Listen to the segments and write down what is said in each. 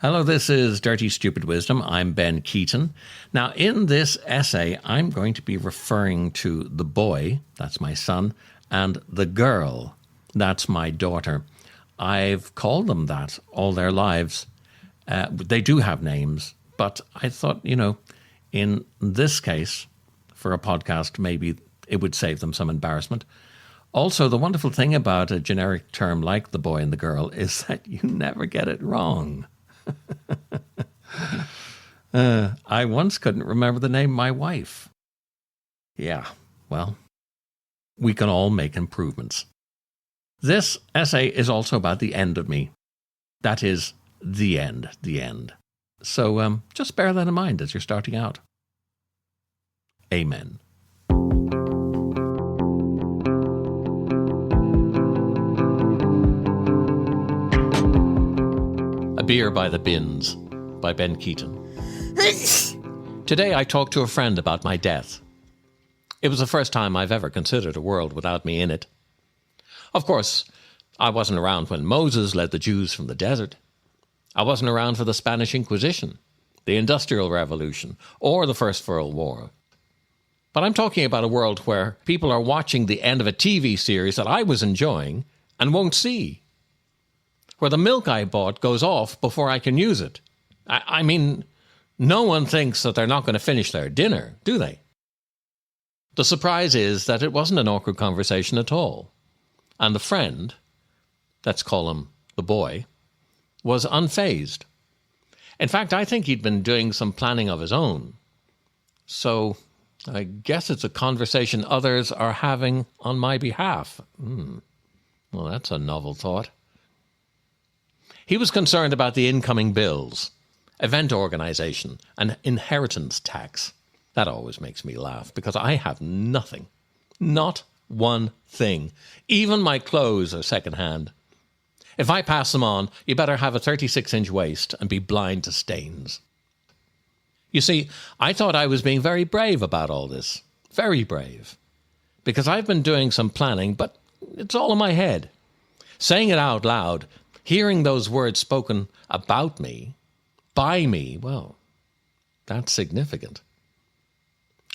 Hello, this is Dirty Stupid Wisdom. I'm Ben Keaton. Now, in this essay, I'm going to be referring to the boy, that's my son, and the girl, that's my daughter. I've called them that all their lives. They do have names, but I thought, in this case, for a podcast, maybe it would save them some embarrassment. Also, the wonderful thing about a generic term like the boy and the girl is that you never get it wrong. I once couldn't remember the name of my wife. Yeah, well, we can all make improvements. This essay is also about the end of me. That is, the end. So just bear that in mind as you're starting out. Amen. A Beer by the Bins by Ben Keaton. Today I talked to a friend about my death. It was the first time I've ever considered a world without me in it. Of course, I wasn't around when Moses led the Jews from the desert. I wasn't around for the Spanish Inquisition, the Industrial Revolution, or the First World War. But I'm talking about a world where people are watching the end of a TV series that I was enjoying and won't see. Where the milk I bought goes off before I can use it. I mean, no one thinks that they're not going to finish their dinner, do they? The surprise is that it wasn't an awkward conversation at all. And the friend, let's call him the boy, was unfazed. In fact, I think he'd been doing some planning of his own. So I guess it's a conversation others are having on my behalf. Well, that's a novel thought. He was concerned about the incoming bills, event organization, and inheritance tax. That always makes me laugh because I have nothing. Not one thing. Even my clothes are secondhand. If I pass them on, you better have a 36-inch waist and be blind to stains. You see, I thought I was being very brave about all this. Very brave. Because I've been doing some planning, but it's all in my head. Saying it out loud, hearing those words spoken about me, by me, well, that's significant.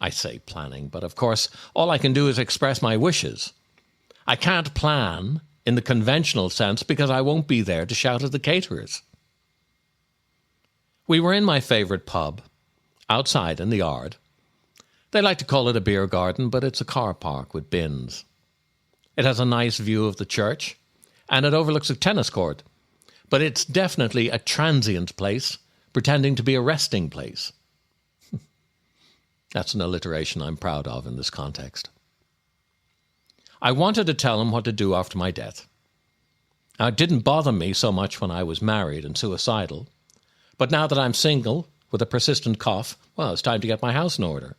I say planning, but of course, all I can do is express my wishes. I can't plan in the conventional sense because I won't be there to shout at the caterers. We were in my favorite pub, outside in the yard. They like to call it a beer garden, but it's a car park with bins. It has a nice view of the church, and it overlooks a tennis court. But it's definitely a transient place, pretending to be a resting place. That's an alliteration I'm proud of in this context. I wanted to tell him what to do after my death. Now, it didn't bother me so much when I was married and suicidal, but now that I'm single with a persistent cough, well, it's time to get my house in order.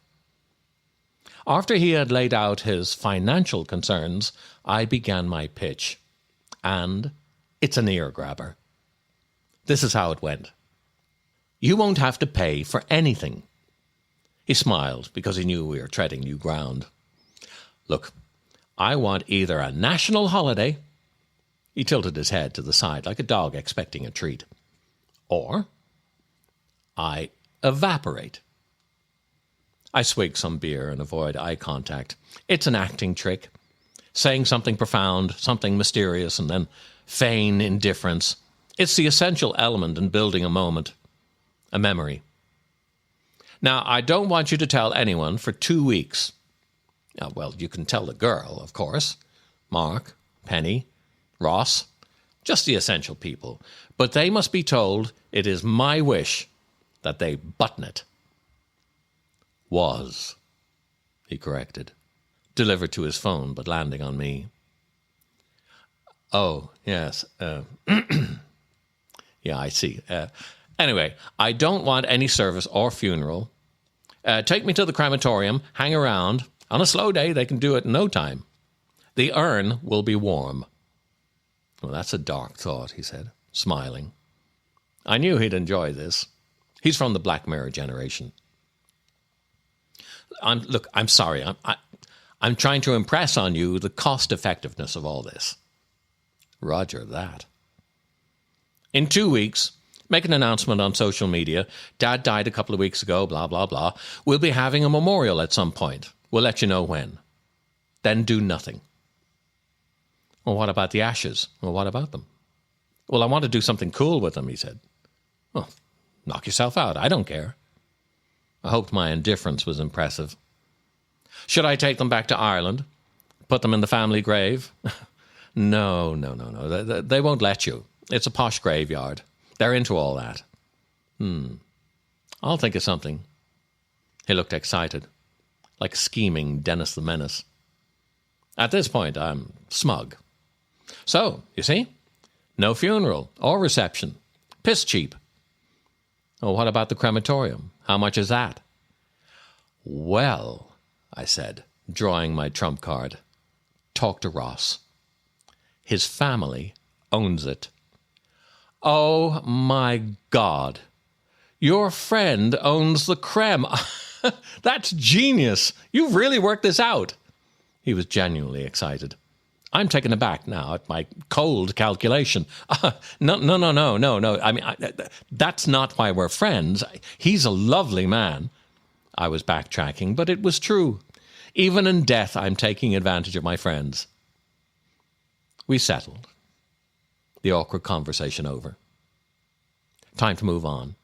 After he had laid out his financial concerns, I began my pitch. And it's an ear-grabber. This is how it went. You won't have to pay for anything. He smiled because he knew we were treading new ground. Look, I want either a national holiday, he tilted his head to the side like a dog expecting a treat, or I evaporate. I swig some beer and avoid eye contact. It's an acting trick. Saying something profound, something mysterious, and then feign indifference. It's the essential element in building a moment, a memory. Now, I don't want you to tell anyone for 2 weeks. Well, you can tell the girl, of course. Mark, Penny, Ross, just the essential people. But they must be told it is my wish that they button it. Was, he corrected. Delivered to his phone, but landing on me. Oh, yes. Yeah, I see. Anyway, I don't want any service or funeral. Take me to the crematorium, hang around. On a slow day, they can do it in no time. The urn will be warm. Well, that's a dark thought, he said, smiling. I knew he'd enjoy this. He's from the Black Mirror generation. I'm sorry. I'm trying to impress on you the cost-effectiveness of all this. Roger that. In 2 weeks, Make an announcement on social media. Dad died a couple of weeks ago, blah, blah, blah. We'll be having a memorial at some point. We'll let you know when. Then do nothing. Well, what about the ashes? Well, what about them? Well, I want to do something cool with them, he said. Well, knock yourself out. I don't care. I hoped my indifference was impressive. Should I take them back to Ireland? Put them in the family grave? No. They won't let you. It's a posh graveyard. They're into all that. I'll think of something. He looked excited, like scheming Dennis the Menace. At this point, I'm smug. So, you see, no funeral or reception. Piss cheap. Oh, what about the crematorium? How much is that? Well, I said, drawing my trump card, talk to Ross. His family owns it. Oh, my God. Your friend owns the creme. That's genius. You've really worked this out. He was genuinely excited. I'm taken aback now at my cold calculation. No. I mean, that's not why we're friends. He's a lovely man. I was backtracking, but it was true. Even in death, I'm taking advantage of my friends. We settled. The awkward conversation over. Time to move on.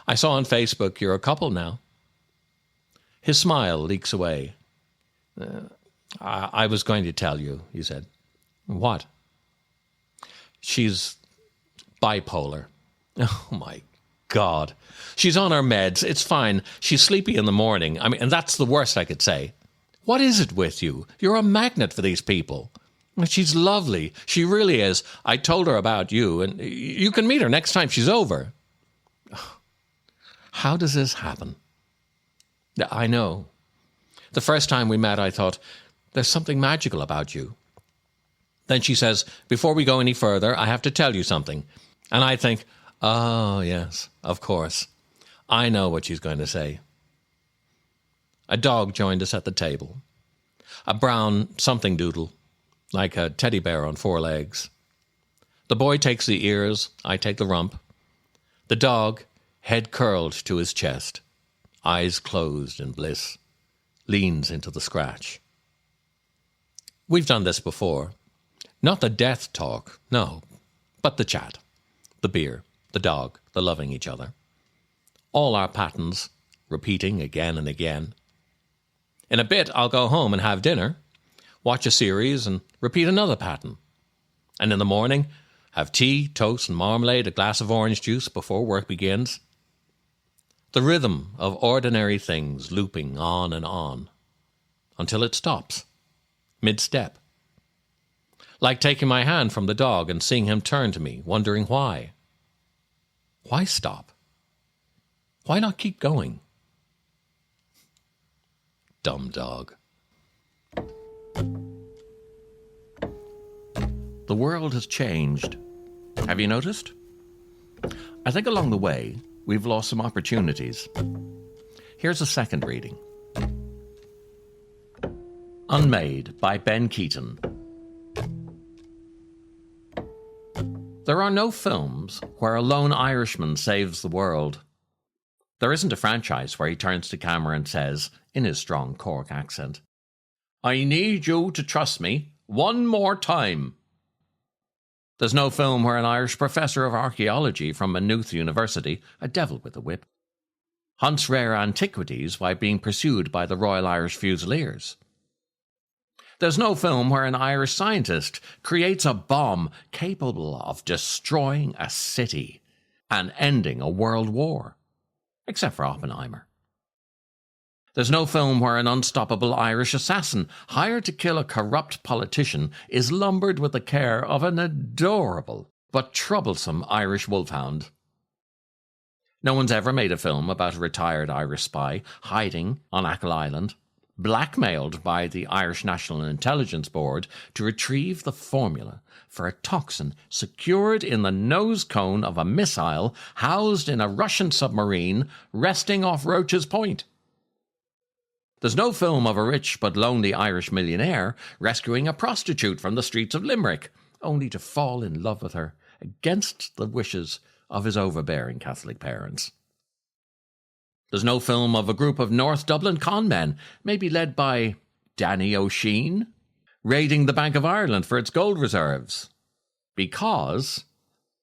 I saw on Facebook you're a couple now. His smile leaks away. I was going to tell you, he said. What? She's bipolar. Oh, my God. She's on her meds. It's fine. She's sleepy in the morning. I mean, and that's the worst I could say. What is it with you? You're a magnet for these people. She's lovely. She really is. I told her about you, and you can meet her next time she's over. How does this happen? I know. The first time we met, I thought, there's something magical about you. Then she says, before we go any further, I have to tell you something. And I think, oh, yes, of course. I know what she's going to say. A dog joined us at the table. A brown something doodle, like a teddy bear on 4 legs. The boy takes the ears, I take the rump. The dog, head curled to his chest, eyes closed in bliss, leans into the scratch. We've done this before. Not the death talk, no, but the chat, the beer, the dog, the loving each other. All our patterns, repeating again and again. In a bit, I'll go home and have dinner, watch a series and repeat another pattern. And in the morning, have tea, toast and marmalade, a glass of orange juice before work begins. The rhythm of ordinary things looping on and on, until it stops, mid-step. Like taking my hand from the dog and seeing him turn to me, wondering why. Why stop? Why not keep going? Dumb dog. The world has changed. Have you noticed? I think along the way, we've lost some opportunities. Here's a second reading. Unmade by Ben Keaton. There are no films where a lone Irishman saves the world. There isn't a franchise where he turns to camera and says, in his strong Cork accent, "I need you to trust me one more time." There's no film where an Irish professor of archaeology from Maynooth University, a devil with a whip, hunts rare antiquities while being pursued by the Royal Irish Fusiliers. There's no film where an Irish scientist creates a bomb capable of destroying a city and ending a world war, except for Oppenheimer. There's no film where an unstoppable Irish assassin hired to kill a corrupt politician is lumbered with the care of an adorable but troublesome Irish wolfhound. No one's ever made a film about a retired Irish spy hiding on Achill Island, blackmailed by the Irish National Intelligence Board to retrieve the formula for a toxin secured in the nose cone of a missile housed in a Russian submarine resting off Roach's Point. There's no film of a rich but lonely Irish millionaire rescuing a prostitute from the streets of Limerick, only to fall in love with her against the wishes of his overbearing Catholic parents. There's no film of a group of North Dublin con men, maybe led by Danny O'Sheen, raiding the Bank of Ireland for its gold reserves. Because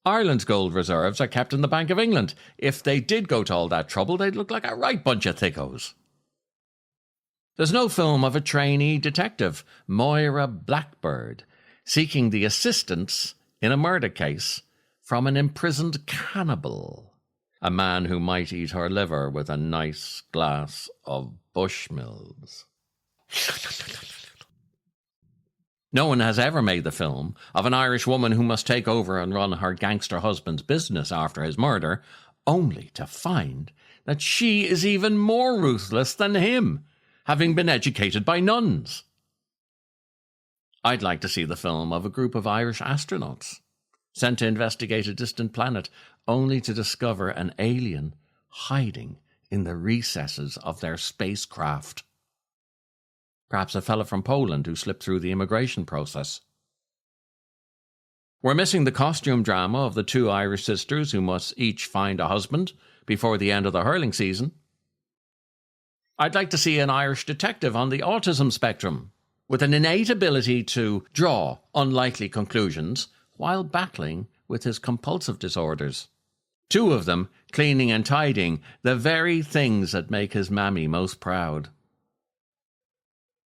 Ireland's gold reserves are kept in the Bank of England. If they did go to all that trouble, they'd look like a right bunch of thickos. There's no film of a trainee detective, Moira Blackbird, seeking the assistance in a murder case from an imprisoned cannibal, a man who might eat her liver with a nice glass of Bushmills. No one has ever made the film of an Irish woman who must take over and run her gangster husband's business after his murder, only to find that she is even more ruthless than him, having been educated by nuns. I'd like to see the film of a group of Irish astronauts sent to investigate a distant planet, only to discover an alien hiding in the recesses of their spacecraft. Perhaps a fella from Poland who slipped through the immigration process. We're missing the costume drama of the two Irish sisters who must each find a husband before the end of the hurling season. I'd like to see an Irish detective on the autism spectrum, with an innate ability to draw unlikely conclusions while battling with his compulsive disorders. Two of them cleaning and tidying, the very things that make his mammy most proud.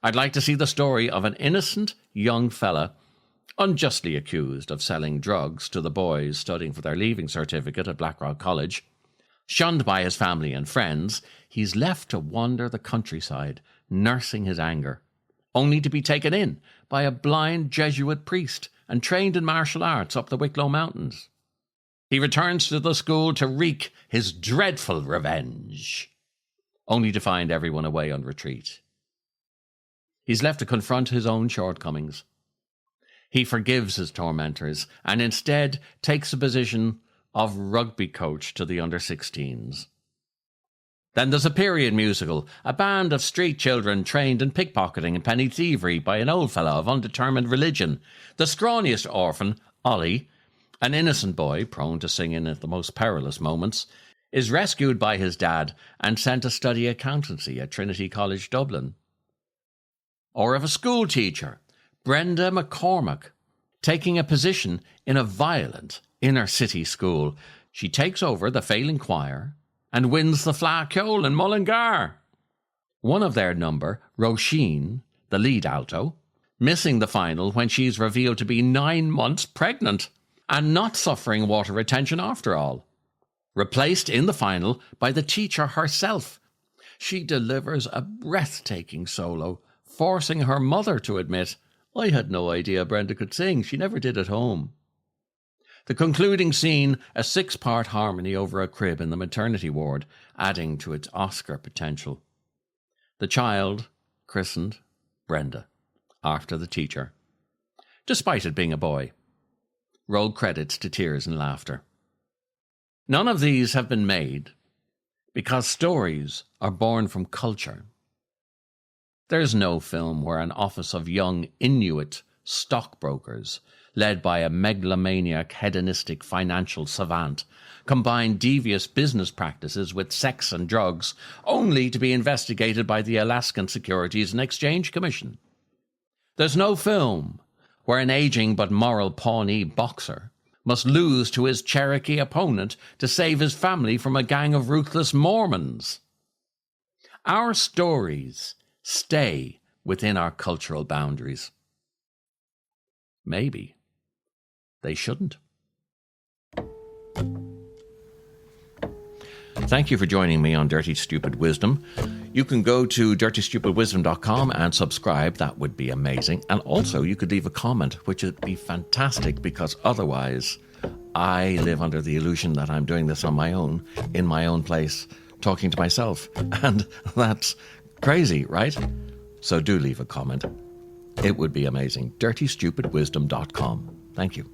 I'd like to see the story of an innocent young fella unjustly accused of selling drugs to the boys studying for their leaving certificate at Blackrock College. Shunned by his family and friends, he's left to wander the countryside, nursing his anger, only to be taken in by a blind Jesuit priest and trained in martial arts up the Wicklow Mountains. He returns to the school to wreak his dreadful revenge, only to find everyone away on retreat. He's left to confront his own shortcomings. He forgives his tormentors and instead takes a position of rugby coach to the under-16s. Then there's a period musical, a band of street children trained in pickpocketing and penny thievery by an old fellow of undetermined religion. The scrawniest orphan, Ollie, an innocent boy prone to singing at the most perilous moments, is rescued by his dad and sent to study accountancy at Trinity College, Dublin. Or of a school teacher, Brenda McCormack, taking a position in a violent inner-city school. She takes over the failing choir and wins the Fleadh Cheoil in Mullingar. One of their number, Roisin, the lead alto, missing the final when she's revealed to be 9 months pregnant and not suffering water retention after all. Replaced in the final by the teacher herself. She delivers a breathtaking solo, forcing her mother to admit, "I had no idea Brenda could sing. She never did at home." The concluding scene, a 6-part harmony over a crib in the maternity ward, adding to its Oscar potential. The child christened Brenda, after the teacher, despite it being a boy. Roll credits to tears and laughter. None of these have been made because stories are born from culture. There's no film where an office of young Inuit stockbrokers, led by a megalomaniac hedonistic financial savant, combine devious business practices with sex and drugs, only to be investigated by the Alaskan Securities and Exchange Commission. There's no film where an aging but moral Pawnee boxer must lose to his Cherokee opponent to save his family from a gang of ruthless Mormons. Our stories stay within our cultural boundaries. Maybe they shouldn't. Thank you for joining me on Dirty Stupid Wisdom. You can go to dirtystupidwisdom.com and subscribe. That would be amazing. And also you could leave a comment, which would be fantastic, because otherwise I live under the illusion that I'm doing this on my own, in my own place, talking to myself. And that's crazy, right? So do leave a comment. It would be amazing. dirtystupidwisdom.com. Thank you.